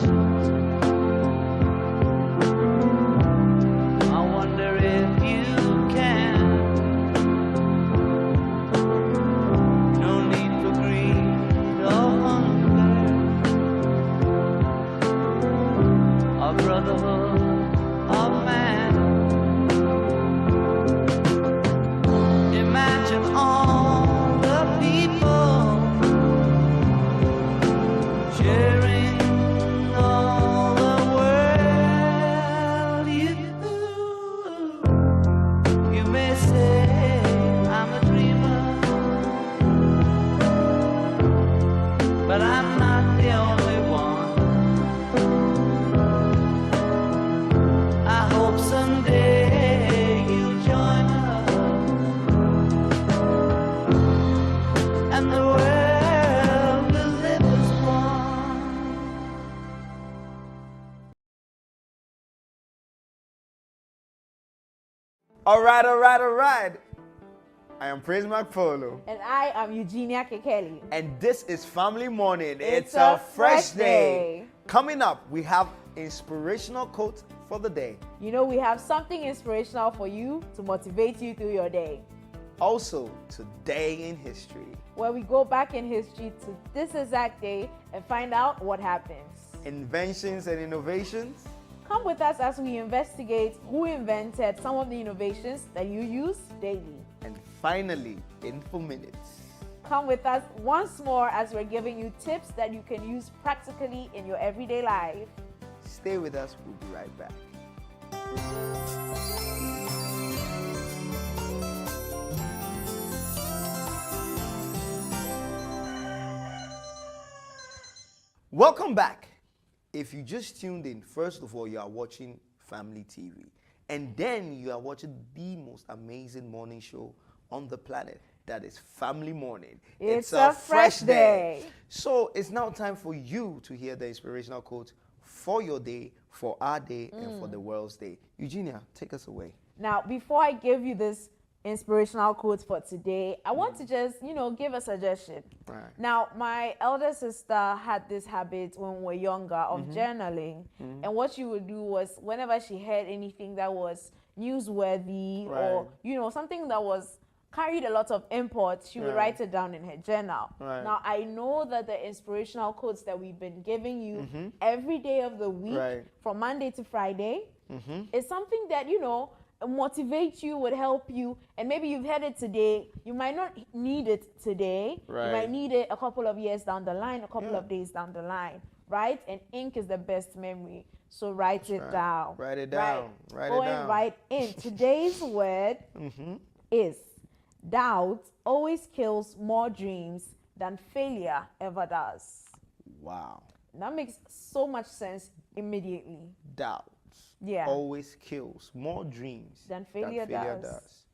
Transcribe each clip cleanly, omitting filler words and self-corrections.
I wonder if you can. No need for greed or hunger, or brotherhood of man. Imagine all the people sharing all the world. You may say I'm a dreamer, but I'm not the only one. I hope someday you'll join us, and the world will live as one. All right, all right, all right. I am Praise McFolo, And I am Eugenia Kekeli. and this is Family Morning. It's a fresh day. Coming up, we have inspirational quote for the day. You know, we have something inspirational for you to motivate you through your day, Also, today in history, where we go back in history to this exact day and find out what happens. inventions and innovations. Come with us as we investigate who invented some of the innovations that you use daily. And finally, Info Minutes. Come with us once more as we're giving you tips that you can use practically in your everyday life. Stay with us, we'll be right back. Welcome back. If you just tuned in, first of all, you are watching Family TV. And then you are watching the most amazing morning show on the planet. That is Family Morning. It's a fresh day. So it's now time for you to hear the inspirational quote for your day, for our day, and for the world's day. Eugenia, take us away. Now, before I give you this inspirational quote for today, I want to just, give a suggestion. Right. Now, my elder sister had this habit when we were younger of journaling. And what she would do was whenever she heard anything that was newsworthy or, something that was carried a lot of import, she would Right. write it down in her journal. Right. Now, I know that the inspirational quotes that we've been giving you every day of the week, Right. from Monday to Friday, is something that, motivate you, would help you, and maybe you've heard it today, you might not need it today, Right. you might need it a couple of years down the line, a couple Yeah. of days down the line, right? And ink is the best memory, so write it right. down. Write it down. Write Go it and down. write in. Today's word is doubt always kills more dreams than failure ever does. Wow. That makes so much sense immediately. Doubt Yeah. always kills more dreams Than failure does.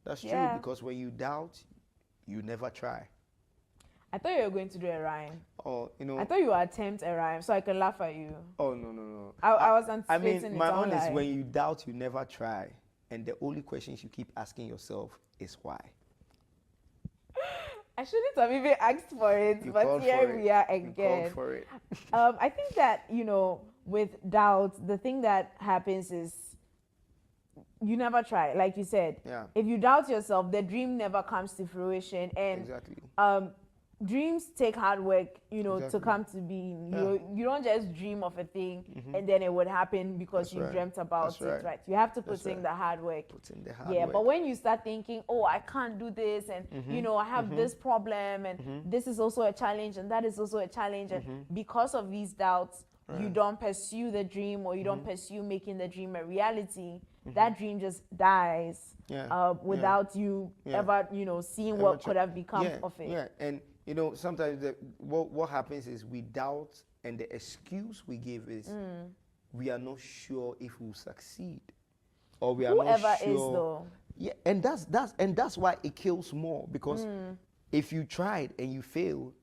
That's true, Yeah. because when you doubt, you never try. I thought you were going to do a rhyme. Or, I thought you would attempt a rhyme so I could laugh at you. oh, no. I was I anticipating mean, it. my I won't own is lie. when you doubt, you never try. And the only questions you keep asking yourself is why. I shouldn't have even asked for it, You but called here for we it. are You called again. for it. I think that, with doubt, the thing that happens is you never try, like you said. Yeah. If you doubt yourself, the dream never comes to fruition. And Exactly. dreams take hard work, to Exactly. come to be. Yeah. You don't just dream of a thing and then it would happen because That's you right. dreamt about That's it, right. right? You have to put That's in right. the hard work. Put in the hard Yeah, work. but when you start thinking, oh, I can't do this, and I have this problem, and this is also a challenge, and that is also a challenge, and because of these doubts, you don't pursue the dream, or you don't pursue making the dream a reality. That dream just dies Yeah. without you Yeah. ever, seeing Ever what try- could have become yeah, of it. Yeah, and sometimes what happens is we doubt, and the excuse we give is we are not sure if we'll succeed, or we are Whoever not is, sure. though. Yeah, and that's why it kills more, because if you tried and you failed,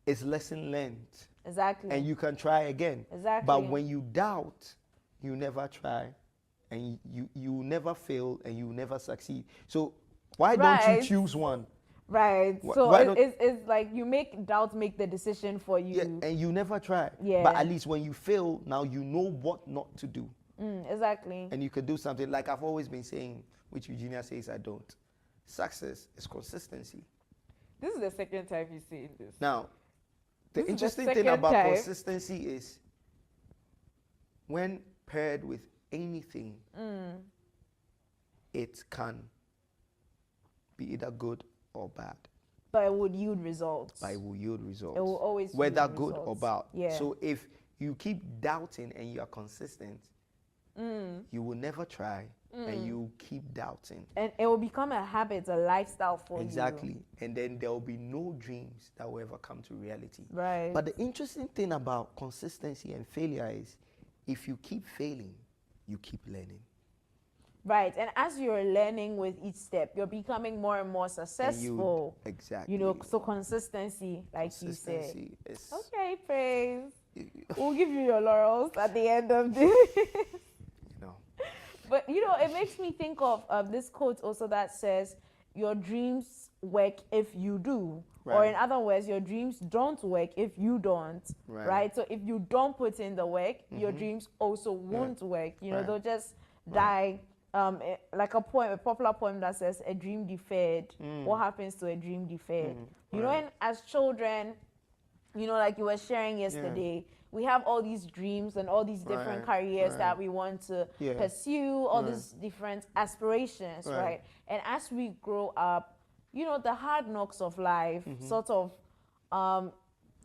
it's lesson learned, Exactly. and you can try again. Exactly. But when you doubt, you never try, and you never fail, and you never succeed. So why don't you Right. choose one? Right. So why don't- it's like you make the decision for you. Yeah, and you never try. Yeah. But at least when you fail, now you know what not to do. Exactly. And you can do something like I've always been saying, which Eugenia says I don't. Success is consistency. This is the second time you're saying this. Now, the This is the interesting thing second about time. consistency is when paired with anything, it can be either good or bad, But it would yield results. but it will yield results. It will always whether yield good or results. bad. Yeah. So if you keep doubting and you are consistent, you will never try and you keep doubting. And it will become a habit, a lifestyle for you. Exactly. And then there will be no dreams that will ever come to reality. Right. But the interesting thing about consistency and failure is if you keep failing, you keep learning. Right. And as you're learning with each step, you're becoming more and more And successful. exactly. You know, so consistency, like you said. Consistency is Okay, praise. you We'll give you your laurels at the end of this. know. But you know, it makes me think of this quote also that says, "Your dreams work if you do," or Right. in other words, your dreams don't work if you don't. Right. So if you don't put in the work, your dreams also won't work. You know, Right. they'll just die. Like a popular poem that says, "A dream deferred. What happens to a dream deferred?" You know, Right. and as children, you know, like you were sharing yesterday, we have all these dreams and all these different Right, careers right. that we want to Yeah. pursue, all Right. these different aspirations, Right. right? And as we grow up, you know, the hard knocks of life sort of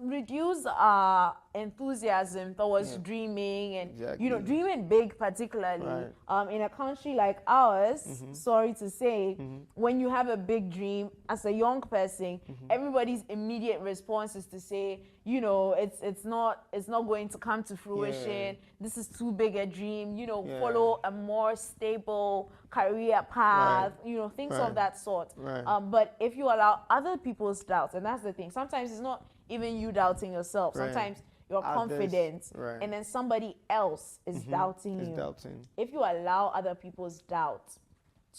reduce our enthusiasm towards dreaming and you know, Exactly. dreaming big, particularly Right. in a country like ours. Sorry to say, when you have a big dream as a young person, everybody's immediate response is to say, you know, it's not going to come to fruition. This is too big a dream. You know, Yeah. follow a more stable career path. You know, things Right. of that sort. Right. But if you allow other people's doubts, and that's the thing, sometimes it's not even you doubting yourself. Right. Sometimes you're Others, confident, right. and then somebody else is doubting Is you. doubting. If you allow other people's doubt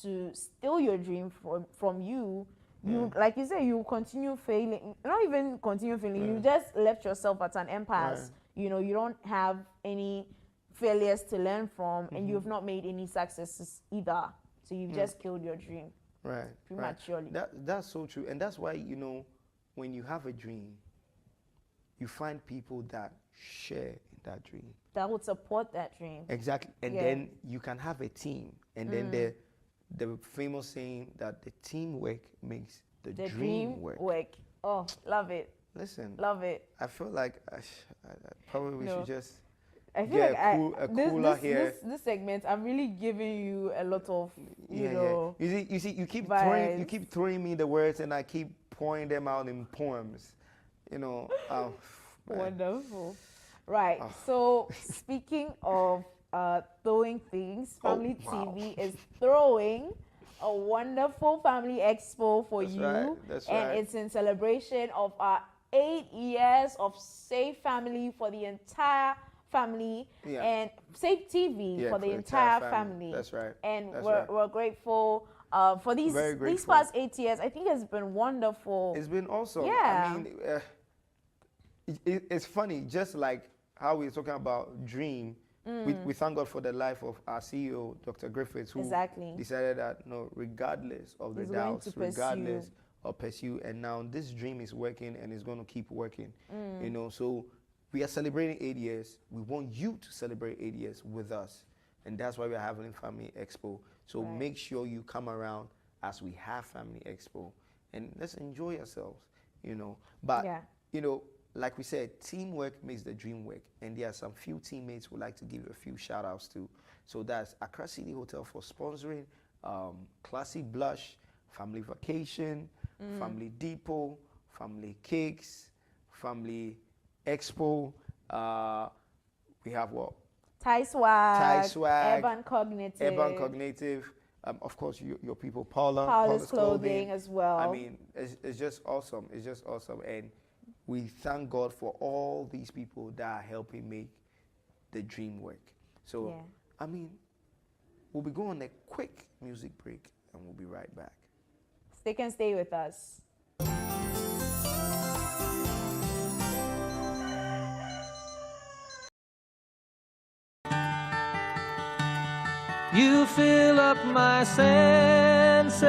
to steal your dream from you, you like you say, you continue failing. Not even continue failing. You just left yourself at an impasse. Right. You know, you don't have any failures to learn from, and you have not made any successes either. So you've just killed your dream Right. prematurely. Right. That's so true. And that's why, you know, when you have a dream, you find people that share in that dream. That would support that dream. Exactly. And Yeah. then you can have a team. And then the famous saying that the teamwork makes the The dream work. Oh, love it. Listen, Love it. I feel like I probably we No. should just I feel get like a cooler here. This segment, I'm really giving you a lot of, you Yeah, know, yeah. You see, you keep vibes. throwing me the words, and I keep pouring them out in poems. You know, man. wonderful. Right. Ah. So speaking of throwing things, Family wow. TV is throwing a wonderful family expo for That's you, right, that's and right. it's in celebration of our 8 years of Safe Family for the entire family, Yeah. and Safe TV Yeah, for the entire family. That's right. And That's we're, right. we're grateful for these Very these grateful. past 8 years. I think it's been wonderful. It's been awesome. Yeah. I mean, it's funny, just like how we're talking about dream. We thank God for the life of our CEO, Dr. Griffiths, who Exactly. decided that no, regardless of the He's going doubts, to pursue. regardless of pursue, and now this dream is working and it's going to keep working. You know, so we are celebrating 8 years. We want you to celebrate 8 years with us, and that's why we're having Family Expo. So Right. make sure you come around as we have Family Expo, and let's enjoy yourselves. You know, but Yeah. you know, like we said, teamwork makes the dream work. And there are some few teammates we'd like to give a few shout outs to. So that's Accra City Hotel for sponsoring, Classy Blush, Family Vacation, Family Depot, Family Cakes, Family Expo. We have what? Thai Swag, Thai Swag, Urban Cognitive, Urban Cognitive. Of course, your people, Paula's Paula's Clothing as well. I mean, it's just awesome. It's just awesome. And we thank God for all these people that are helping make the dream work. So, Yeah. I mean, we'll be going on a quick music break and we'll be right back. Stay with us. You fill up my senses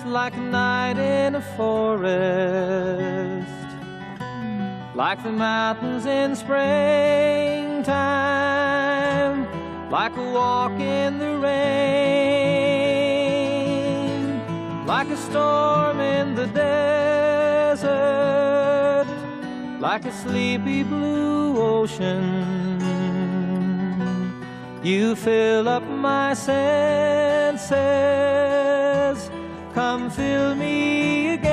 like a night in a forest, like the mountains in springtime, like a walk in the rain, like a storm in the desert, like a sleepy blue ocean. You fill up my senses, come fill me again.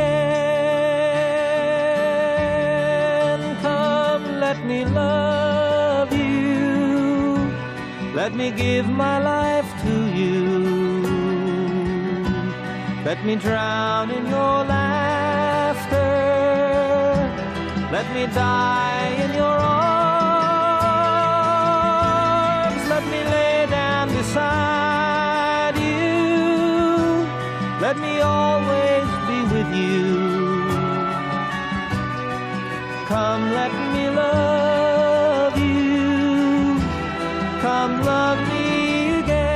Come, let me love you, let me give my life to you. Let me drown in your laughter, let me die in your arms, let me lay down beside you, let me always be with you. Come, let me love you, come love me again.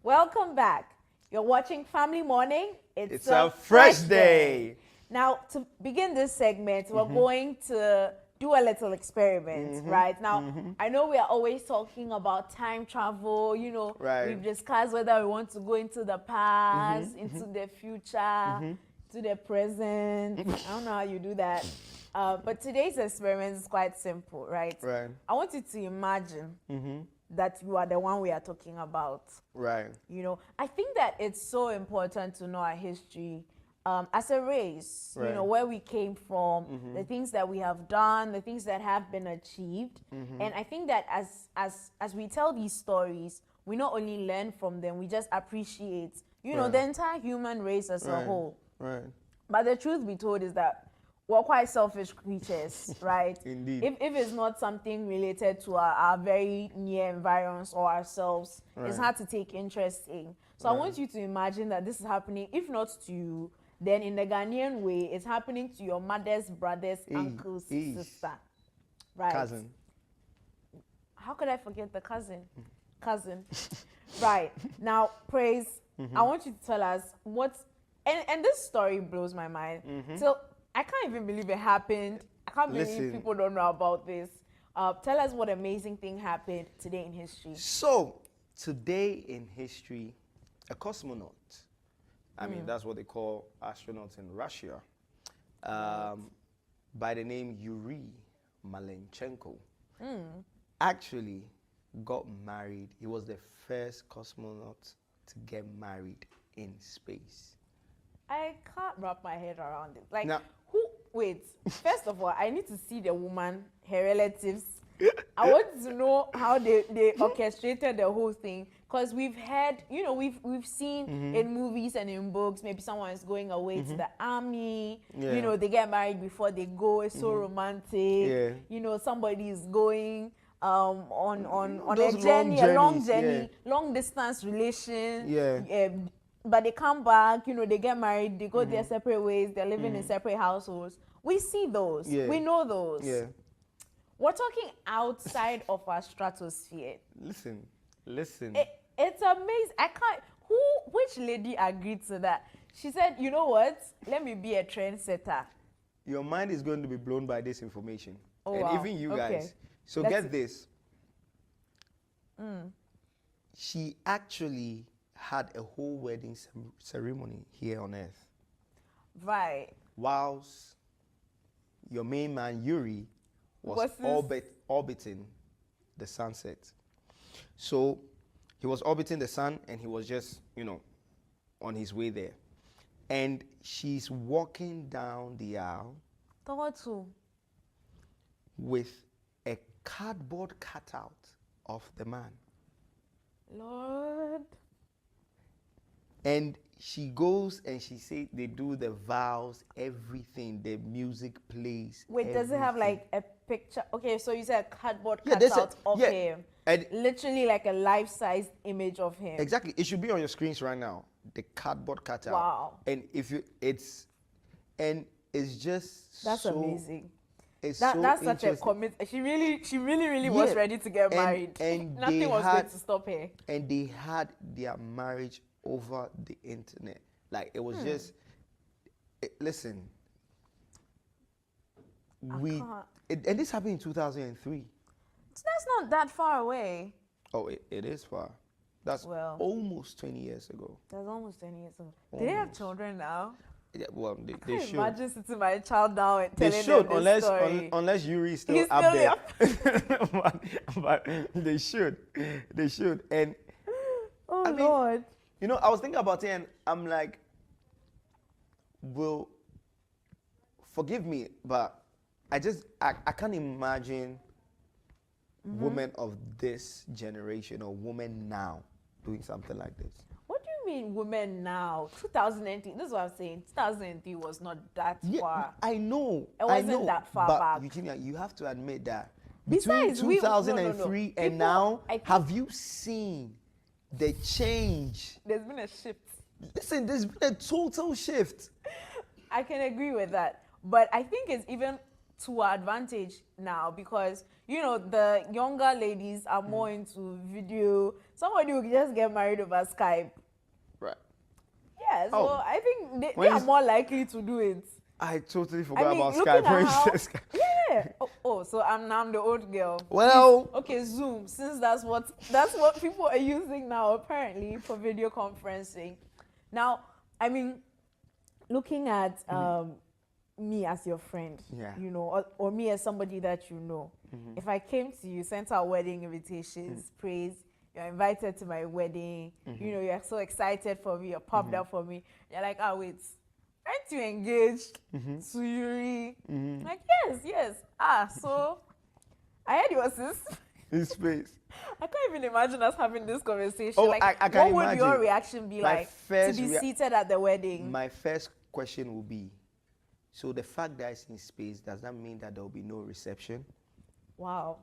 Welcome back. You're watching Family Morning. It's a fresh day. Now, to begin this segment, we're going to do a little experiment, right? Now, I know we are always talking about time travel, you know, Right. we've discussed whether we want to go into the past, into the future, to the present. I don't know how you do that. But today's experiment is quite simple, right? Right. I want you to imagine that you are the one we are talking about. Right. You know, I think that it's so important to know our history as a race, you Right. know, where we came from, the things that we have done, the things that have been achieved. And I think that as we tell these stories, we not only learn from them, we just appreciate, you know, Right. the entire human race as a Right. whole. Right. But the truth be told is that we're quite selfish creatures, right? Indeed. If it's not something related to our very near environs or ourselves, it's Right. hard to take interest in. So I want you to imagine that this is happening, if not to you, then in the Ghanaian way, it's happening to your mother's brother's uncle's sister, right? Cousin. How could I forget the cousin? Cousin. Right. Now, Praise, I want you to tell us what's, and this story blows my mind. So I can't even believe it happened. I can't believe Listen. people don't know about this. Tell us what amazing thing happened today in history. So, today in history, a cosmonaut, I mean, that's what they call astronauts in Russia, by the name Yuri Malenchenko, actually got married. He was the first cosmonaut to get married in space. I can't wrap my head around it. Like, Now- wait, first of all, I need to see the woman, her relatives. I want to know how they orchestrated the whole thing. Because we've heard, you know, we've seen in movies and in books, maybe someone is going away to the army, Yeah. you know, they get married before they go, it's so romantic. Yeah. You know, somebody is going on Those a journey, long a long journeys, journey, long distance relation. Yeah. But they come back, you know, they get married, they go their separate ways, they're living in separate households. We see those. Yeah. We know those. Yeah. We're talking outside of our stratosphere. Listen. It's amazing. I can't. Which lady agreed to that? She said, you know what? Let me be a trendsetter. Your mind is going to be blown by this information. Oh, and wow. even you Okay. guys. So Let's- get this. She actually had a whole wedding ceremony here on Earth, Right. whilst your main man Yuri was Was this- orbiting the sunset. So he was orbiting the sun and he was just, you know, on his way there. And she's walking down the aisle Thought so. with a cardboard cutout of the man. Lord. And she goes and she say they do the vows, everything, the music plays. Wait, does it have everything. like a picture? Okay, so you said a cardboard Yeah, there's a- cutout of yeah, him. and- Literally like a life-size image of him. Exactly. It should be on your screens right now. The cardboard cutout. Wow. And if you, it's just That's so, amazing. It's That's so such a interesting. commit. She really was Yeah, ready to get married. and Nothing they was going had- to stop her. And they had their marriage over the internet. Like it was just, listen. can't. And this happened in 2003. So that's not that far away. Oh, it is far. That's Well. almost 20 years ago. That's almost 10 years ago. Do they have children now? Yeah, well, they I should. imagine sitting my child down and They telling should, them this story. unless Yuri is still He's up still there. but they should. They should. And Oh, I mean, Lord. you know, I was thinking about it and I'm like, forgive me, but I can't imagine women of this generation or women now doing something like this. What do you mean women now? 2003, this is what I'm saying. 2003 was not that far. I know. It wasn't I know, that far but back. Eugenia, you have to admit that Besides, between no, no, no. 2003 and People- now, I think- have you seen the change? There's been a shift. Listen, there's been a total shift. I can agree with that. But I think it's even to our advantage now because, you know, the younger ladies are more into video. Somebody will just get married over Skype. Right. Yeah, so Oh. I think they When are you- more likely to do it. I totally forgot about looking Skype. at When you how- said Skype. Yeah. So I'm the old girl. Well, Okay, Zoom, since that's what people are using now apparently for video conferencing. Now, I mean, looking at me as your friend, Yeah. you know, or me as somebody that you know, if I came to you, sent out wedding invitations, praise, you're invited to my wedding, you know, you're so excited for me, you're pumped up for me, you're like, oh, wait, aren't you engaged to Yuri? Like, yes. So I heard your sis. in space. I can't even imagine us having this conversation. Oh, like, I can what would your imagine. reaction be My like to first be seated at the wedding? My first question will be, so the fact that it's in space, does that mean that there will be no reception? Wow,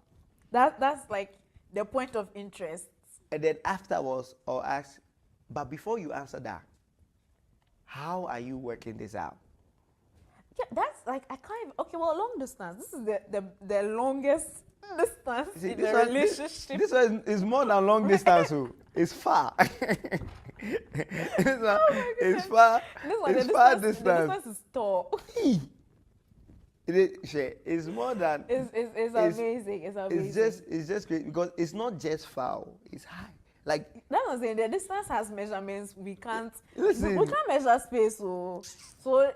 that's like the point of interest. And then afterwards, I'll ask, but before you answer that, how are you working this out? Yeah, that's like I can't. Even, okay, well, long distance. This is the longest distance See, in the one- relationship. This one is more than long distance. Oh. It's far. It's far. This one, It's the far distance, distance. the distance is tall. It's more than. It's amazing. It's amazing. It's just great because it's not just far. It's high. Like That's what I'm saying. The distance has measurements. We can't. Listen. We can't measure space, so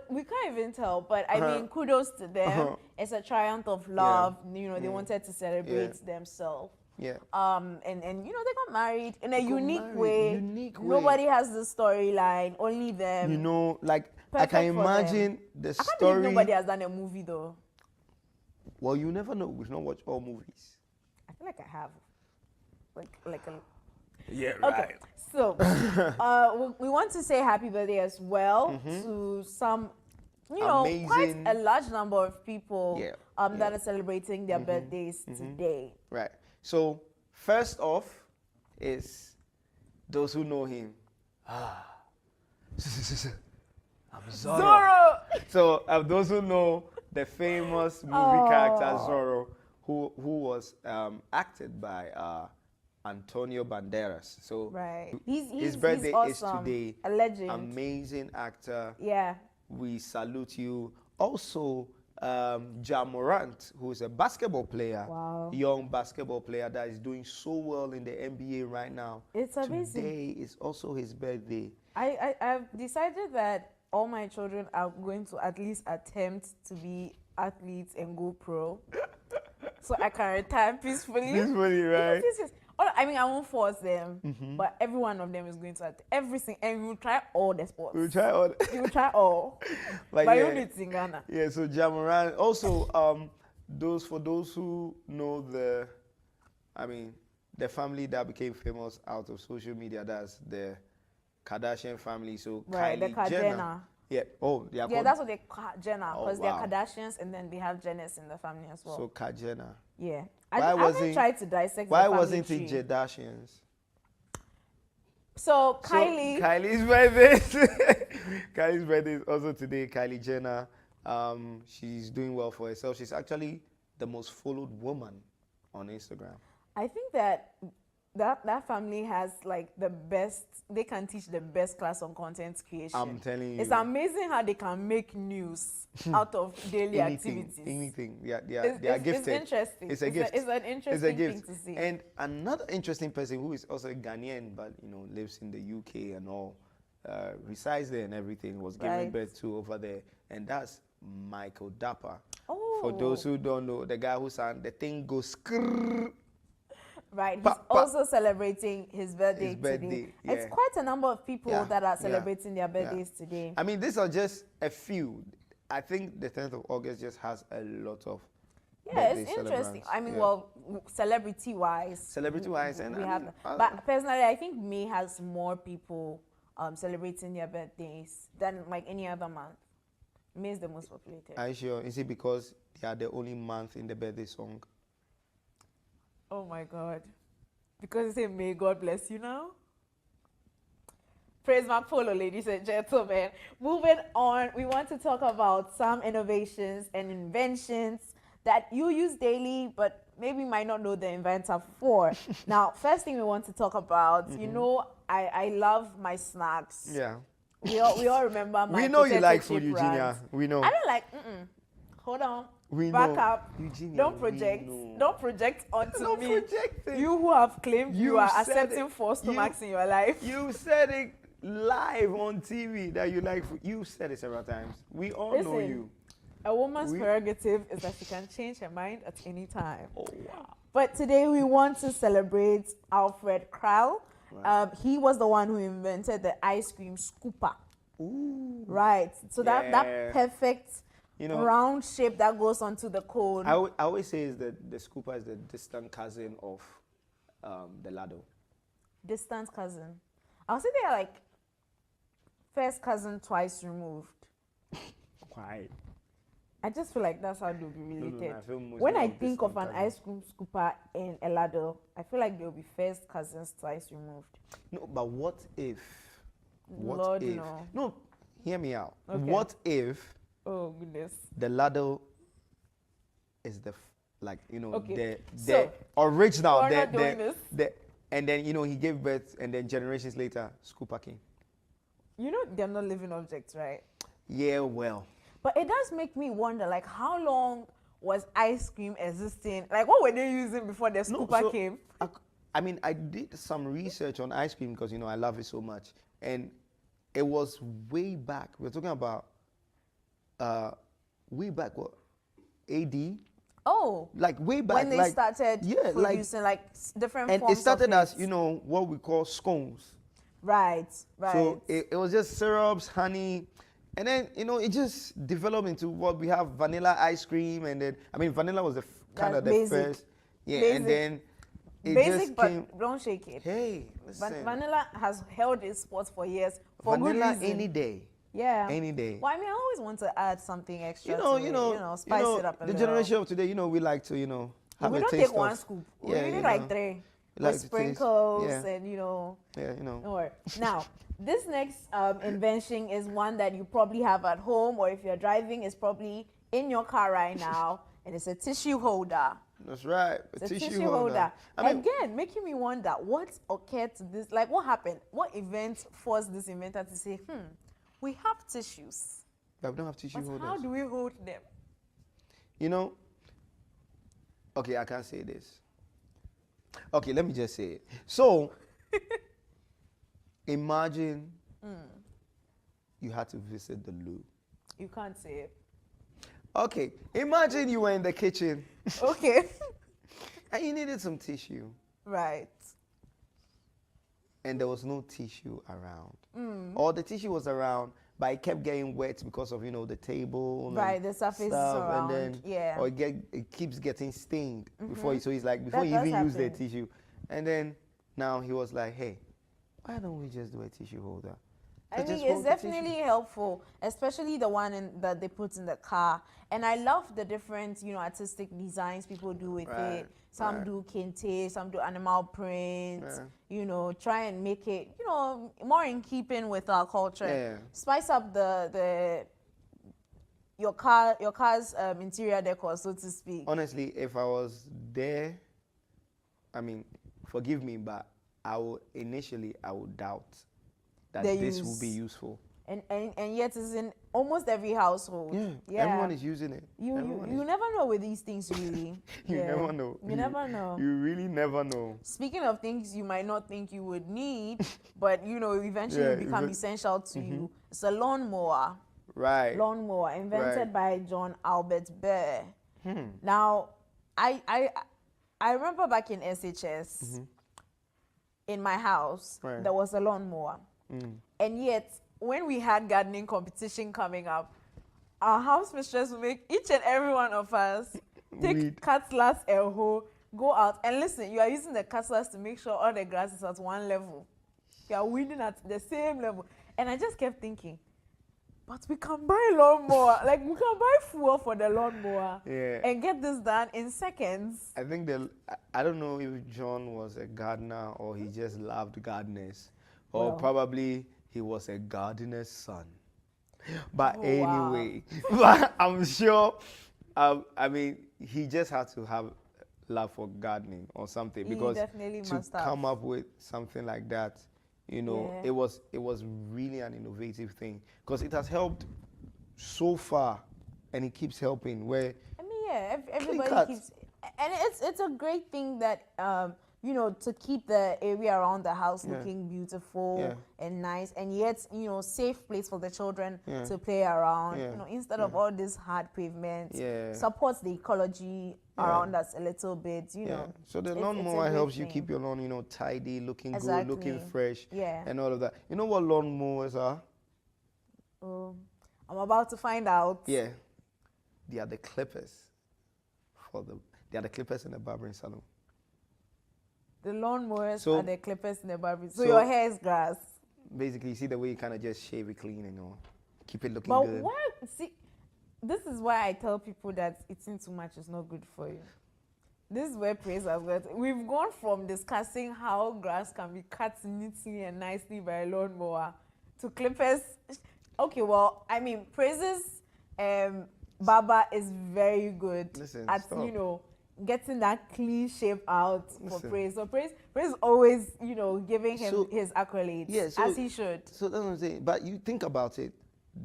we can't even tell. But I mean, kudos to them. It's a triumph of love. You know, they wanted to celebrate themselves. yeah. And you know, they got married in a got unique married, way. unique way. Nobody has the storyline. Only them. You know, like I Perfect can for them. imagine the I can't story. believe nobody has done a movie though. Well, you never know. We've not watched all movies. I feel like I have. Like a. Yeah, Okay, so we want to say happy birthday as well to some, you know, quite Amazing. a large number of people Yeah, that are celebrating their birthdays today. Right. So first off is those who know him. I'm Zorro. Zorro! So those who know the famous movie character Zorro, who was acted by Antonio Banderas. So Right. his He's birthday is awesome. today. A legend. Amazing actor. Yeah. We salute you. Also, Ja Morant, who is a basketball player, Wow. young basketball player that is doing so well in the NBA right now. It's amazing. Today is also his birthday. I've decided that all my children are going to at least attempt to be athletes and go pro. So I can retire peacefully. Peacefully, right? Yes. I mean, I won't force them, but every one of them is going to everything, and we will try all the sports. We'll try all. We will try all. Like, But yeah. you need in Ghana. Yeah, so Ja Morant. Also, those who know the family that became famous out of social media, that's the Kardashian family. So Right, the Kylie Jenner. Jenner. Yeah. Oh, they are Yeah, called. that's what they call Jenner Oh, because wow. they're Kardashians and then they have Jenners in the family as well. So Jenner. Yeah. Why I haven't wasn't- tried to dissect Why the family wasn't tree. it Jadashians? So So Kylie, Kylie's birthday. Kylie's birthday is also today. Kylie Jenner. She's doing well for herself. She's actually the most followed woman on Instagram. I think that family has like the best. They can teach the best class on content creation. I'm telling you. It's amazing how they can make news out of daily activities. Anything. They are It's gifted. interesting. It's a gift. It's an interesting thing to see. And another interesting person who is also a Ghanaian, but lives in the UK and all, resides there and everything, was given Right. birth to over there, and that's Michael Dapper. Oh. For those who don't know, the guy who sang "The Thing Goes Skrrr." Right, he's Pa- pa- also celebrating his birthday His today. birthday, It's yeah. quite a number of people Yeah, that are yeah, celebrating their birthdays today. I mean, these are just a few. I think the 10th of August just has a lot of Yeah, it's birthday interesting. celebrants. I mean, Yeah. well, celebrity-wise, Celebrity-wise, and we I have mean, that. But personally, I think May has more people celebrating their birthdays than like any other month. May is the most populated. Are you sure? Is it because they are the only month in the birthday song? Oh my God. Because you say, may God bless you now. Praise Mark Polo, ladies and gentlemen. Moving on, we want to talk about some innovations and inventions that you use daily, but maybe might not know the inventor for. Now, first thing we want to talk about, I love my snacks. Yeah. We all remember my We know you potato like food, chip Eugenia. rants. We know. I don't like, hold on. We Back know. up. Eugenia, Don't we project. know. Don't project onto Don't me. project it. You who have claimed you You are said accepting it. 4 stomachs in your life. You said it live on TV that you like food. You said it several times. We all know Listen, you. A woman's We- prerogative is that she can change her mind at any time. Oh, wow. But today we want to celebrate Alfred Krall. Right. He was the one who invented the ice cream scooper. Ooh. Right. So Yeah. that perfect round shape that goes onto the cone. I always say is that the scooper is the distant cousin of the ladle. Distant cousin. I'll say they are like first cousin twice removed. Why? I just feel like that's how they'll be no, related. I feel most When of I them think of an distant cousins. ice cream scooper and a ladle, I feel like they'll be first cousins twice removed. No, but what if? What Lord, if? no. No, hear me out. Okay. What if Oh goodness. the ladle is the Okay, the so, original, we're not doing this. and then he gave birth, and then generations later, scooper came. You know they're not living objects, right? Yeah, well, But it does make me wonder, like, how long was ice cream existing? Like, what were they using before the scooper so came? I mean, I did some research on ice cream because I love it so much, and it was way back. We're talking about way back what, AD? Oh, Like way back when they like, started yeah, like, producing like different and forms it started of as it. what we call scones. Right. So it was just syrups, honey, and then it just developed into what we have: vanilla ice cream, and then vanilla was the kind of the basic. first, yeah, Basic. and then it Basic, just but came. don't shake it. Hey, listen, Vanilla has held its spot for years for good vanilla reason. any day, Yeah. any day. Well, I mean, I always want to add something extra. You know, to it, spice it up a the little. generation of today, we like to, have We a don't taste take one of- scoop. Yeah, We you need like know. 3 We with like to taste- sprinkles yeah. and Yeah, Don't worry. Now, this next invention is one that you probably have at home, or if you're driving, it's probably in your car right now, and it's a tissue holder. That's right. It's a tissue holder. I mean, Again, making me wonder what occurred to this. Like, what happened? What event forced this inventor to say, we have tissues, but we don't have tissue but holders. how do we hold them? Okay, I can't say this. Okay, let me just say it. So, imagine you had to visit the loo. You can't say it. Okay, imagine you were in the kitchen Okay. and you needed some tissue Right. and there was no tissue around. Or the tissue was around, but it kept getting wet because of, the table. and Right, the surface stuff, around, And then, yeah. Or it keeps getting stained before, so he's like, before That you does even use the happen. tissue. And then now he was like, hey, Why don't we just do a tissue holder? I Let's mean, just it's hold the tissue. definitely helpful, especially the one that they put in the car. And I love the different, artistic designs people do with Right, it. Some right. do kente, some do animal prints. Yeah. Try and make it, more in keeping with our culture. Yeah. Spice up your car's interior decor, so to speak. Honestly, if I was there, I mean, forgive me, but I would doubt that They this will use- be useful. And yet it's in almost every household. Yeah, everyone is using it. You Everyone you is- never know with these things, really. You Yeah. never know. You never know. You really never know. Speaking of things you might not think you would need, but eventually Yeah, become essential to you. It's a lawnmower. Right. Lawnmower invented by John Albert Burr. Hmm. Now, I remember back in SHS, in my house, Right. there was a lawnmower, and yet when we had gardening competition coming up, our house mistress would make each and every one of us take Weed. cutlass and hoe, go out and listen. You are using the cutlass to make sure all the grass is at one level. You are weeding at the same level, and I just kept thinking, but we can buy lawnmower, like we can buy fuel for the lawnmower, Yeah. and get this done in seconds. I think I don't know if John was a gardener or he just loved gardeners, or Well. probably he was a gardener's son. But Oh, wow. anyway, but I'm sure. I mean, he just had to have love for gardening or something, He because definitely to must have. come up with something like that, Yeah. it was really an innovative thing, because it has helped so far, and it keeps helping. Where I mean, yeah, cut. everybody keeps, and it's a great thing that to keep the area around the house Yeah. looking beautiful Yeah. and nice, and yet safe place for the children Yeah. to play around. Yeah. Instead of all this hard pavements, Yeah. supports the ecology Yeah. around us a little bit. yeah, so the It's a lawnmower great helps you thing. keep your lawn, tidy, looking good, looking Exactly. fresh, Yeah. and all of that. You know what lawnmowers are? I'm about to find out. Yeah, they are the clippers they are the clippers in the barbering salon. The lawnmowers So- are the clippers in the barbie. So so- your hair is grass. Basically, you see the way you kind of just shave it clean and keep it looking But good. why? See, this is why I tell people that eating too much is not good for you. This is where praise has got. We've gone from discussing how grass can be cut neatly and nicely by a lawnmower to clippers. Okay, well, I mean, praises. Baba is very good Listen, at stop. getting that clean shape out for Listen. praise. So praise always giving him So- his accolades, Yeah, so- as he should. So that's what I'm saying. But you think about it,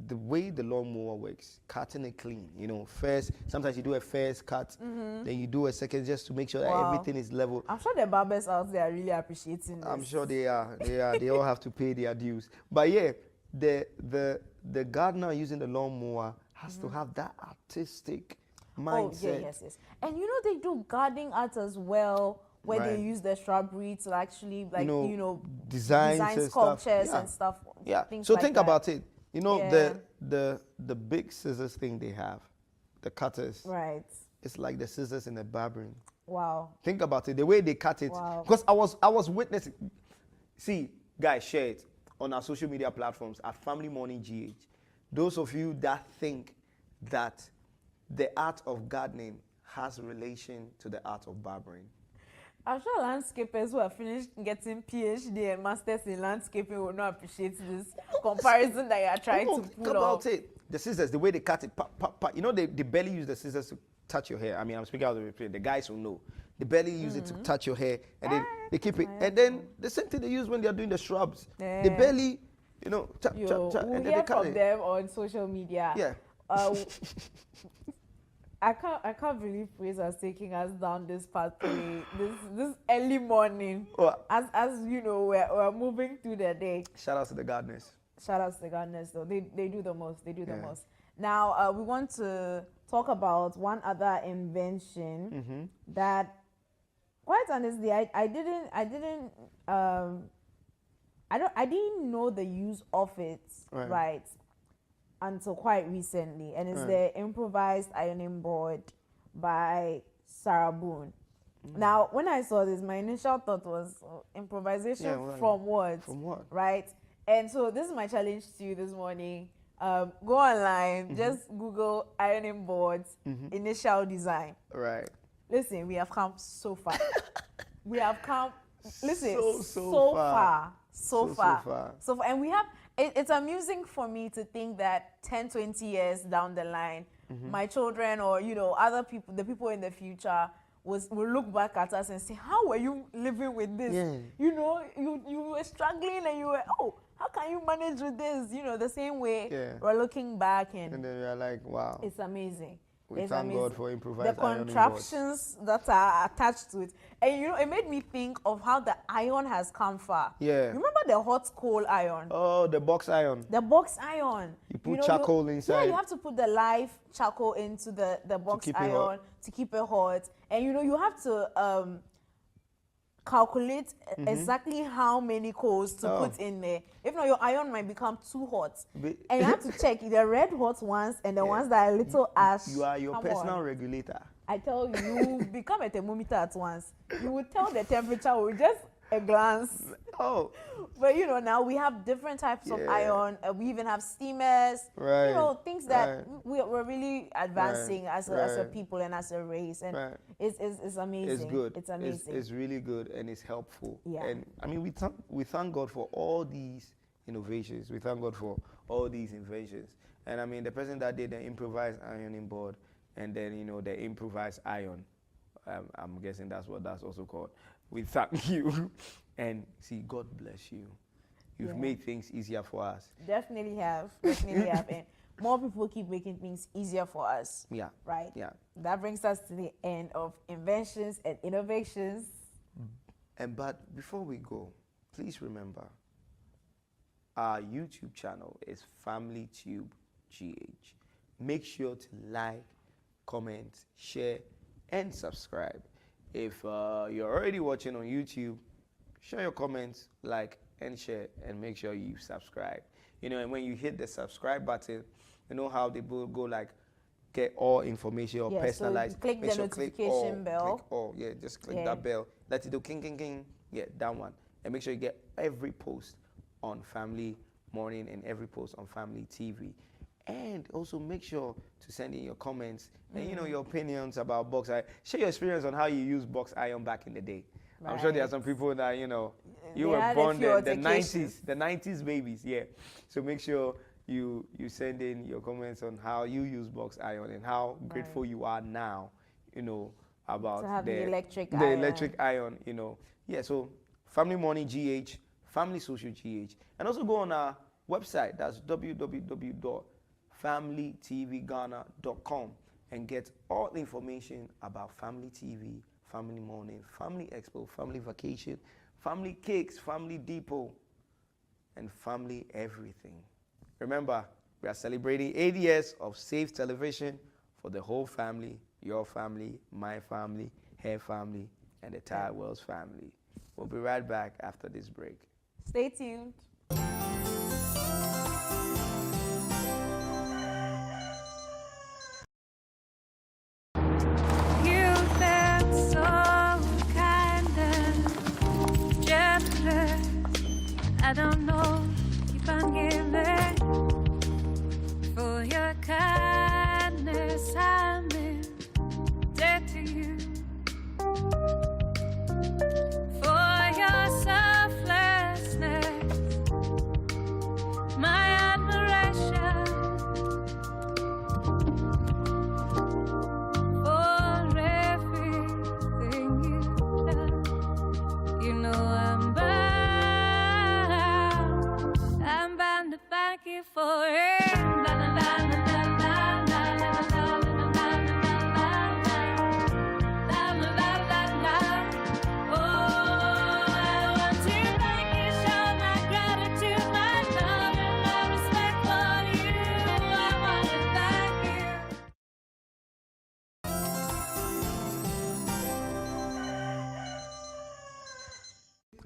the way the lawnmower works, cutting it clean. First, sometimes you do a first cut, then you do a second, just to make sure that Wow. everything is level. I'm sure the barbers out there are really appreciating this. I'm sure they are. They all have to pay their dues. But yeah, the gardener using the lawnmower has to have that artistic mindset. Oh, yeah, yes. And they do gardening art as well, where Right. they use the shrubbery to actually, like, designs design and stuff. sculptures Yeah. and stuff. Yeah. things So like think that. about it. Yeah. The big scissors thing they have, the cutters. Right. It's like the scissors in the barbering. Wow. Think about it, the way they cut it. Wow. Because I was witnessing. See, guys, share it on our social media platforms at Family Morning GH. Those of you that think that the art of gardening has relation to the art of barbering. I'm sure landscapers who have finished getting PhD and masters in landscaping will not appreciate this comparison that you are trying Come on, to think pull about off. it. The scissors, the way they cut it, pop, pop, pop. They barely use the scissors to touch your hair. I mean, I'm speaking out of experience. The guys who know. They barely use it to touch your hair, and then they keep it. And then the same thing they use when they are doing the shrubs. They Yeah. barely, chop, Yo, chop, chop, we'll and then hear they cut from it. them on social media. Yeah. I can't believe Praise has taking us down this pathway this early morning. Well, As we're moving through the day. shout out to the gardeners. Shout out to the gardeners though. They do the most. They do the Yeah. most. Now we want to talk about one other invention that, quite honestly, I didn't know the use of it right until quite recently, and it's the improvised ironing board by Sarah Boone. Now, when I saw this, my initial thought was improvisation Yeah, well, from what? From what? Right? And so this is my challenge to you this morning. Go online, just Google ironing boards, initial design. Right. Listen, we have come so far. We have come, listen, So far. so far. And we have, it's amusing for me to think that 10, 20 years down the line, my children or, other people, the people in the future will look back at us and say, how were you living with this? Yeah. You were struggling and you were, how can you manage with this? The same way we're looking back and then we are like, wow. it's amazing. We It's thank amazing. God for improvised The ironing contraptions that are attached to it. And it made me think of how the iron has come far. Yeah. You remember the hot coal iron? Oh, the box iron. The box iron. You put charcoal inside. Yeah, you have to put the live charcoal into the box keep it iron hot. to keep it hot. And you have to calculate exactly how many coals to put in there. If not, your iron might become too hot. And you have to check the red hot ones and the ones that are a little ash. You are your Come personal on. regulator. I tell you, you become a thermometer at once. You will tell the temperature with just a glance. Oh. But now we have different types of iron. We even have steamers. Right. Things that we're really advancing as a people and as a race. And it's amazing. It's good. It's amazing. It's really good and it's helpful. Yeah. And I mean, we thank God for all these innovations. We thank God for all these inventions. And I mean, the person that did the improvised ironing board and then, the improvised iron, I'm guessing that's what that's also called. We thank you. And see, God bless you. You've made things easier for us. Definitely have. Definitely have. And more people keep making things easier for us. Yeah. Right? Yeah. That brings us to the end of inventions and innovations. But before we go, please remember, our YouTube channel is FamilyTube GH. Make sure to like, comment, share, and subscribe. If you're already watching on YouTube, share your comments, like, and share, and make sure you subscribe. And when you hit the subscribe button, how they go like get all information or personalized. So click the notification bell. Click all. Yeah, just click that bell. Let it do king, king, king. Yeah, that one. And make sure you get every post on Family Morning and every post on Family TV. And also make sure to send in your comments and your opinions about box iron. Share your experience on how you used box iron back in the day. Right. I'm sure there are some people that you were born the 90s babies. Yeah. So make sure you send in your comments on how you use box iron and how grateful you are now, about to have the electric iron. Yeah. So Family Morning GH, Family Social GH, and also go on our website. That's www.familytvghana.com and get all the information about Family TV, Family Morning, Family Expo, Family Vacation, Family Cakes, Family Depot, and Family Everything. Remember, we are celebrating 8 years of safe television for the whole family, your family, my family, her family, and the entire world's family. We'll be right back after this break. Stay tuned. I don't know, keep on giving for your kindness. I'm in debt to you for your selflessness, my admiration for everything you've done. I'm bound to thank you for it. Oh, I want to thank you, show my gratitude, my love, and my respect for you. I want to thank you.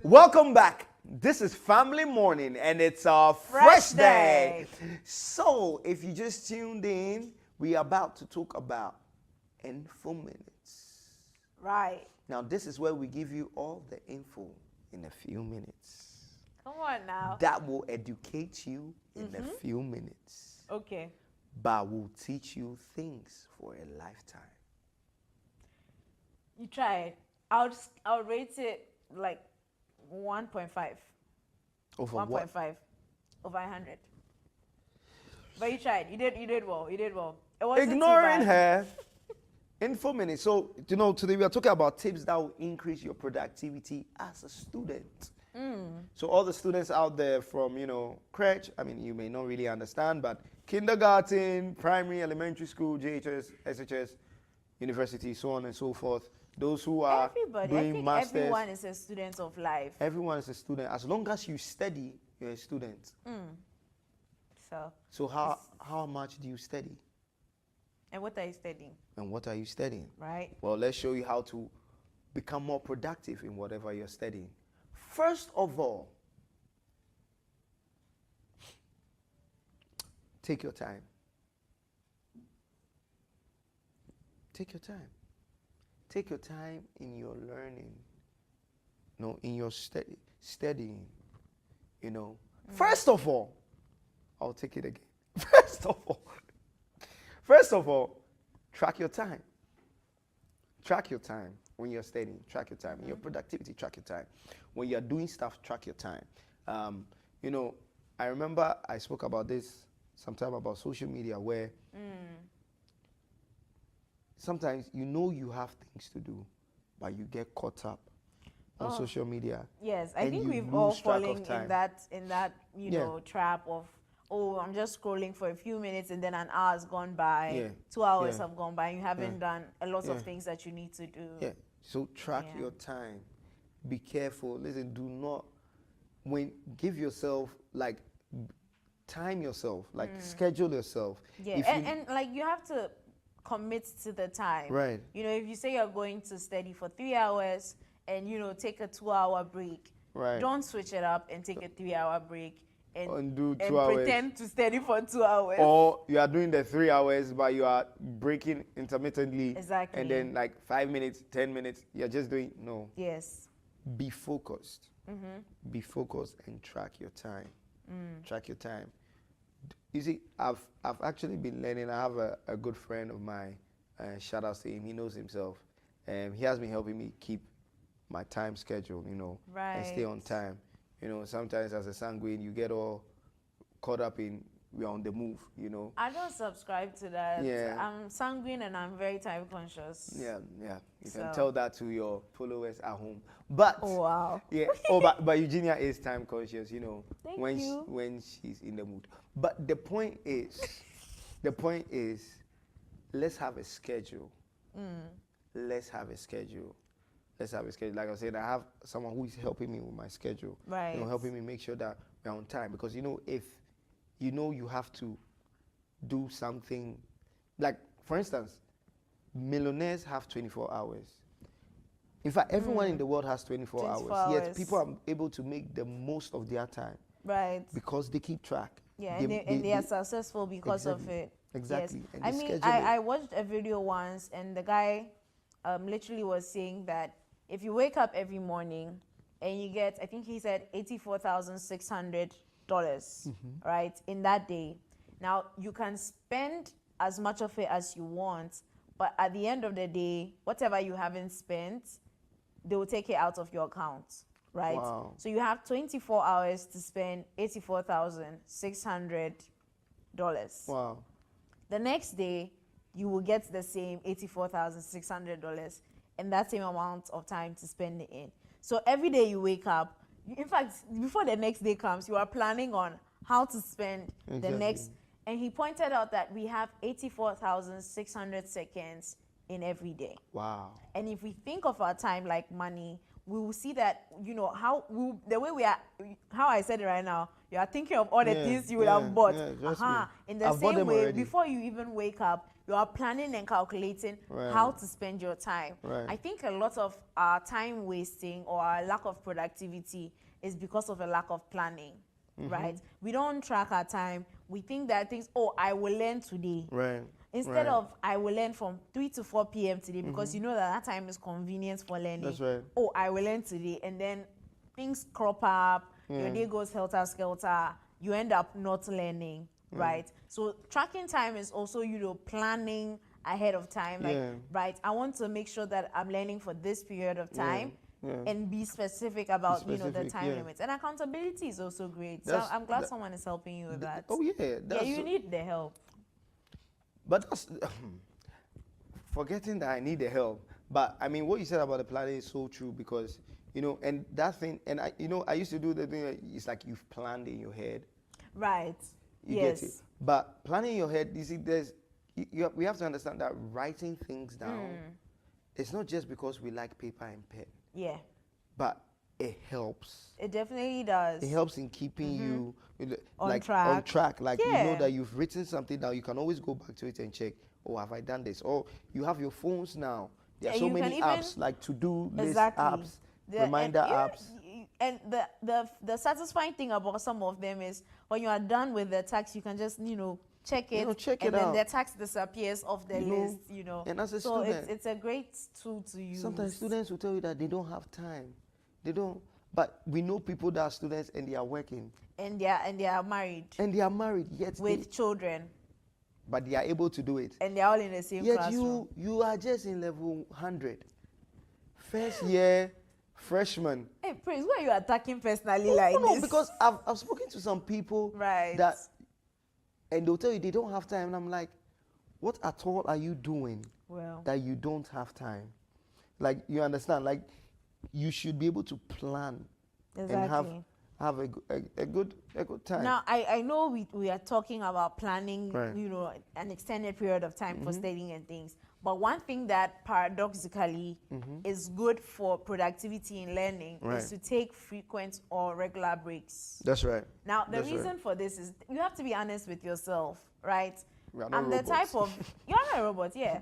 Welcome back. This is Family Morning, and it's our fresh day. So, if you just tuned in, we are about to talk about info minutes. Right. Now, this is where we give you all the info in a few minutes. Come on now. That will educate you in a few minutes, Okay. but will teach you things for a lifetime. You try it. I'll rate it like 1.5. Over what? 1.5 over 100. But you tried. You did well. You did well. It wasn't too Ignoring bad. her in 4 minutes. So, today we are talking about tips that will increase your productivity as a student. So all the students out there from, crèche, I mean, you may not really understand, but kindergarten, primary, elementary school, JHS, SHS, university, so on and so forth. Those who are Everybody. I doing think masters. everyone is a student of life. Everyone is a student. As long as you study, you're a student. So, So how much do you study? and what are you studying? And what are you studying? Right? Well, let's show you how to become more productive in whatever you're studying. First of all, take your time. Take your time. Take your time in your learning. In your studying. First of all, I'll take it again. First of all, track your time. Track your time when you're studying. Track your time. In your productivity, track your time. When you're doing stuff, track your time. I remember I spoke about this sometime about social media where sometimes you have things to do, but you get caught up on social media. Yes, I and think you we've all lose track of fallen in time. that trap of, oh, I'm just scrolling for a few minutes and then an hour's gone by, Yeah. 2 hours Yeah. have gone by, and you haven't done a lot Yeah. of things that you need to do. Yeah. So track Yeah. your time. Be careful. Listen, do not give yourself time yourself, schedule yourself. Yeah, If and like you have to commit to the time. Right. If you say you're going to study for 3 hours and take a 2-hour break, Right. don't switch it up and take a 3-hour break And do 2 and hours. pretend to study for 2 hours. Or you are doing the 3 hours, but you are breaking intermittently. Exactly. And then 5 minutes, 10 minutes, you're just doing, no. Yes. Be focused. Be focused and track your time. Track your time. You see, I've actually been learning. I have a good friend of mine. Shout out to him. He knows himself. He has been helping me keep my time schedule, and stay on Right. time. Sometimes as a sanguine, you get all caught up in we're on the move. I don't subscribe to that. Yeah. I'm sanguine and I'm very time conscious. Yeah. You can So- tell that to your followers at home. But Oh, wow. yeah. But Eugenia is time conscious, Thank when you. when she's in the mood. But the point is, let's have a schedule. Let's have a schedule. Like I said, I have someone who is helping me with my schedule. Right. Helping me make sure that we're on time. Because if you have to do something, like for instance, millionaires have 24 hours. In fact, everyone in the world has 24 24 hours. Yet hours. people are able to make the most of their time Right. because they keep track. Yeah, and they are successful because of Exactly. it. Exactly. Yes. And I they mean, schedule it. I watched a video once, and the guy literally was saying that if you wake up every morning and you get, I think he said $84,600, right, in that day. Now, you can spend as much of it as you want, but at the end of the day, whatever you haven't spent, they will take it out of your account, right? Wow. So you have 24 hours to spend $84,600. Wow. The next day, you will get the same $84,600 and that same amount of time to spend it in. So every day you wake up, in fact, before the next day comes, you are planning on how to spend the Exactly. next. And he pointed out that we have 84,600 seconds in every day. Wow. And if we think of our time like money, we will see that, the way we are, how I said it right now, you are thinking of all the Yeah, things you would yeah, have bought. yeah, trust me. In the I've bought same them way, already. before you even wake up, you are planning and calculating Right. how to spend your time. Right. I think a lot of our time wasting or our lack of productivity is because of a lack of planning, Mm-hmm. right? We don't track our time. We think that things, I will learn today. Right. Instead Right. of I will learn from 3 to 4 p.m. today because you know that time is convenient for learning. That's right. Oh, I will learn today, and then things crop up. Your Yeah. day goes helter skelter. You end up not learning, right? So tracking time is also planning ahead of time. Like, Yeah. right, I want to make sure that I'm learning for this period of time. Yeah. And be specific about the Specific, time yeah. limits, and accountability is also great. So That's- I'm glad that- someone is helping you with that. Oh yeah, Yeah, that's you need the help. But that's forgetting that I need the help. But I mean, what you said about the planning is so true because and that thing, and I used to do the thing. It's like you've planned in your head. Right. You yes. get it. But planning in your head, you see, we have to understand that writing things down, it's not just because we like paper and pen, Yeah. but it helps. It definitely does. It helps in keeping you On on track. track. Like you know Yeah. that you've written something down. You can always go back to it and check. Oh, have I done this? Or you have your phones now. There are And so you can many even- apps like to-do list Exactly. apps, The- reminder and, yeah, apps. And the satisfying thing about some of them is when you are done with the task, you can just check it, check and it then out. the task disappears off the list. and as a so student- it's a great tool to use. Sometimes students will tell you that they don't have time. They don't. But we know people that are students and they are working and they are married and they are married yet with children, but they are able to do it. and they're all in the same Yet classroom. you are just in level 100. First year freshman. Hey, Prince, why are you attacking personally like No, this? because I've spoken to some people Right. that, and they'll tell you they don't have time, and I'm like, what at all are you doing Well, that you don't have time? Like, you understand? Like, you should be able to plan and exactly. have a good time. Now, I know we are talking about planning, Right. an extended period of time for studying and things. But one thing that paradoxically is good for productivity in learning Right. is to take frequent or regular breaks. That's right. Now, the That's right. reason for this is you have to be honest with yourself, right? We are not I'm the type robots. of you're not a robot, yeah.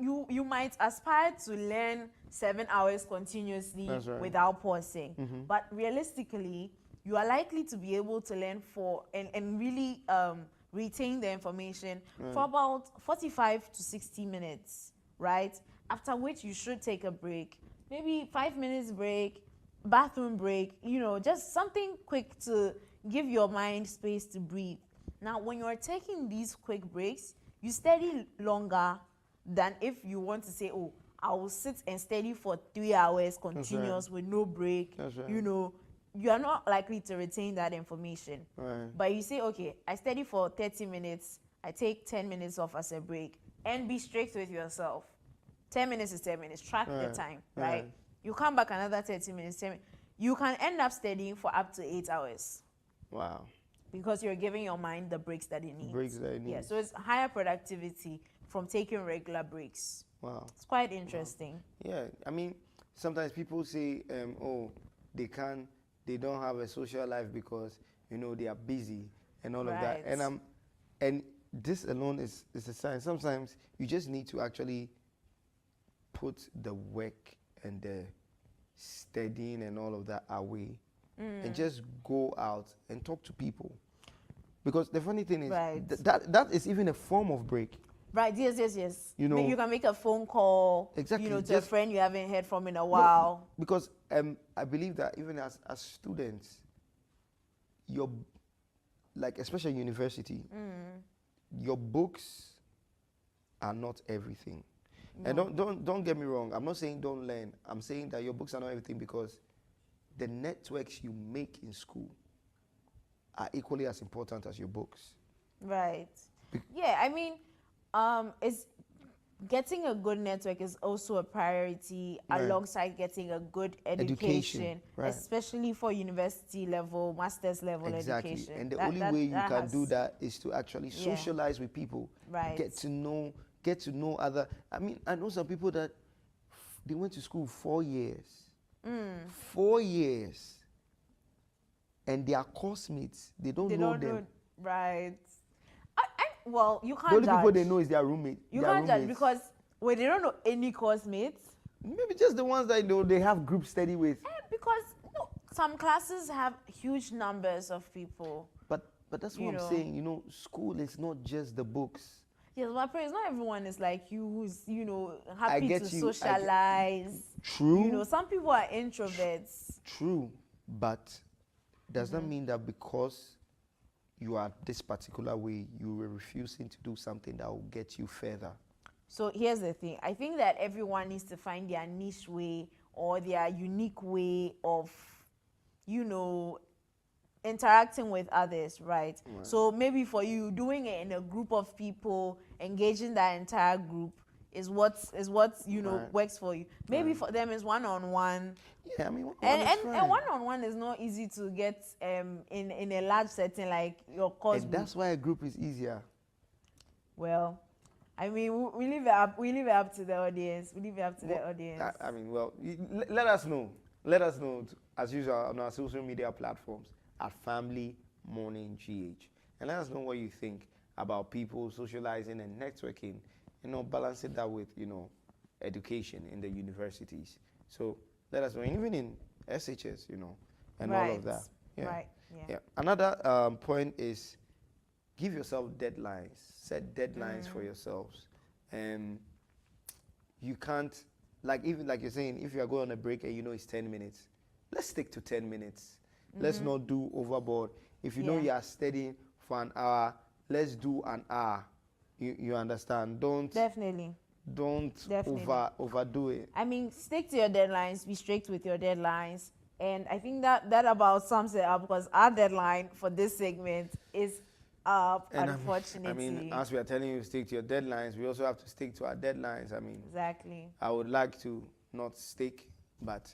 You might aspire to learn 7 hours continuously That's right. without pausing, but realistically, you are likely to be able to learn and really retain the information for about 45 to 60 minutes, right? After which you should take a break, maybe 5 minutes break, bathroom break, just something quick to give your mind space to breathe. Now, when you're taking these quick breaks, you study longer than if you want to say, oh, I will sit and study for 3 hours continuous with no break. That's right. You are not likely to retain that information. Right. But you say, okay, I study for 30 minutes, I take 10 minutes off as a break, and be strict with yourself. 10 minutes is 10 minutes, track the Right, time, right. right? You come back another 30 minutes, 10 minutes. You can end up studying for up to 8 hours Wow. because you're giving your mind the breaks that it needs. Breaks that it Yeah, needs. so it's higher productivity from taking regular breaks. Wow. It's quite interesting. Yeah, I mean, sometimes people say, oh, they don't have a social life because they are busy and all of that. Right. And this alone is a sign. Sometimes you just need to actually put the work and the studying and all of that away, and just go out and talk to people. Because the funny thing is Right. that is even a form of break. Right, yes. You know- You can make a phone call, Exactly, to a just- friend you haven't heard from in a while. Because I believe that even as students, especially university, your books are not everything. And don't get me wrong. I'm not saying don't learn. I'm saying that your books are not everything because the networks you make in school are equally as important as your books. Right. Yeah, I mean, it's getting a good network is also a priority Right. alongside getting a good education, right. especially for university level, master's level Exactly. education. And the only way you can do has- that is to actually Yeah. socialize with people. Right. Get to know other. I mean, I know some people that they went to school 4 years. 4 years. And their course mates, they don't know them. Right. Well, you can't The only judge. people they know is their roommate. You their can't judge roommates. because they don't know any course mates. Maybe just the ones that they have group study with. Because some classes have huge numbers of people. But that's what You I'm know. saying. School is not just the books. Yes, my parents, not everyone is like you who's, happy get to you, I get- socialize. True. Some people are introverts. True, but does that mean that because you are this particular way, you were refusing to do something that will get you further? So here's the thing. I think that everyone needs to find their niche way or their unique way of, interacting with others, right? So maybe for you, doing it in a group of people, engaging that entire group is what Right. works for you. Maybe for them it's one-on-one. Yeah, I mean, one And, is and, fine. and one-on-one is not easy to get in a large setting like your course And book. that's why a group is easier. Well, I mean, we leave it up. We leave it up to the audience. We leave it up to the Well, audience. I mean, well, let us know. Let us know, as usual, on our social media platforms at Family Morning GH. And let us know what you think about people socializing and networking, balancing that with, education in the universities. So let us know, and even in SHS, and all of that. Yeah. Right. Yeah. Another point is give yourself deadlines. Set deadlines for yourselves. And you can't, like you're saying, if you are going on a break and it's 10 minutes, let's stick to 10 minutes. Let's not do overboard. If you know Yeah. you are studying for an hour, let's do an hour. You understand? Don't Definitely. Definitely. overdo it. I mean, stick to your deadlines. Be strict with your deadlines. And I think that about sums it up because our deadline for this segment is up, And unfortunately. I mean, as we are telling you to stick to your deadlines, we also have to stick to our deadlines. I mean, exactly. I would like to not stick, but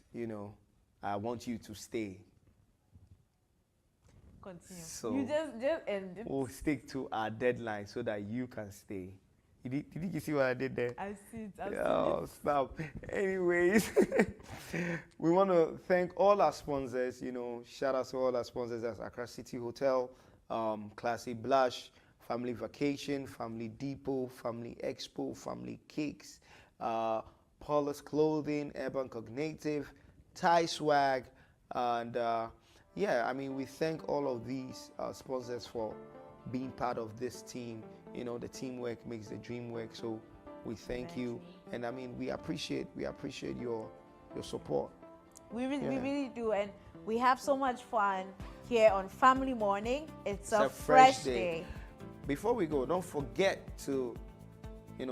I want you to stay. Continue. So- you just end it. We'll stick to our deadlines so that you can stay. Did you see what I did there? I see it. I see Oh, it. stop. Anyways, we want to thank all our sponsors. Shout out to all our sponsors as Accra City Hotel, Classy Blush, Family Vacation, Family Depot, Family Expo, Family Cakes, Paula's Clothing, Urban Cognitive, Thai Swag, and we thank all of these sponsors for being part of this team. The teamwork makes the dream work. So we thank you, and we appreciate your support. We Yeah. really do, and we have so much fun here on Family Morning. It's a fresh fresh day. day. Before we go, don't forget to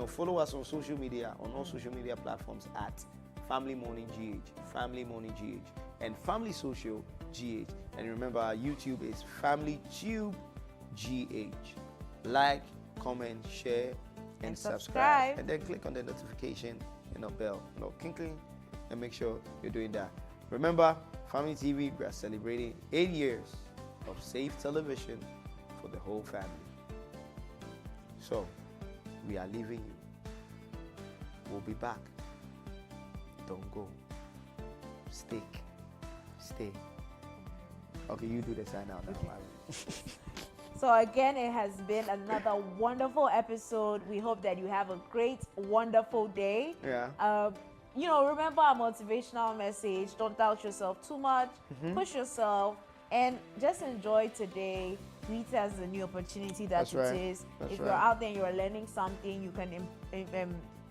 follow us on social media, on all social media platforms at Family Morning GH, Family Morning GH, and Family Social GH. And remember, our YouTube is Family Tube GH. Like, comment, share, and And subscribe. subscribe. And then click on the notification bell, cling, and make sure you're doing that. Remember, Family TV, we are celebrating 8 years of safe television for the whole family. So, we are leaving you. We'll be back. Don't go. Stay. Okay, you do the sign out now. So again, it has been another wonderful episode. We hope that you have a great, wonderful day. Yeah. Remember our motivational message. Don't doubt yourself too much. Push yourself and just enjoy today. Treat it as a new opportunity that That's right. it is. That's If right. you're out there and you're learning something, you can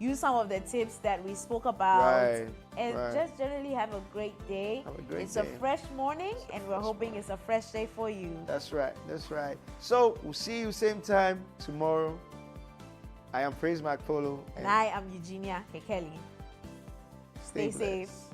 use some of the tips that we spoke about. Right, And right. just generally have a great day. Have a great it's day. a fresh morning, and we're hoping it's a fresh day for you. That's right. So, we'll see you same time tomorrow. I am Praise Mac Polo. And I am Eugenia Kekeli. Stay safe. blessed.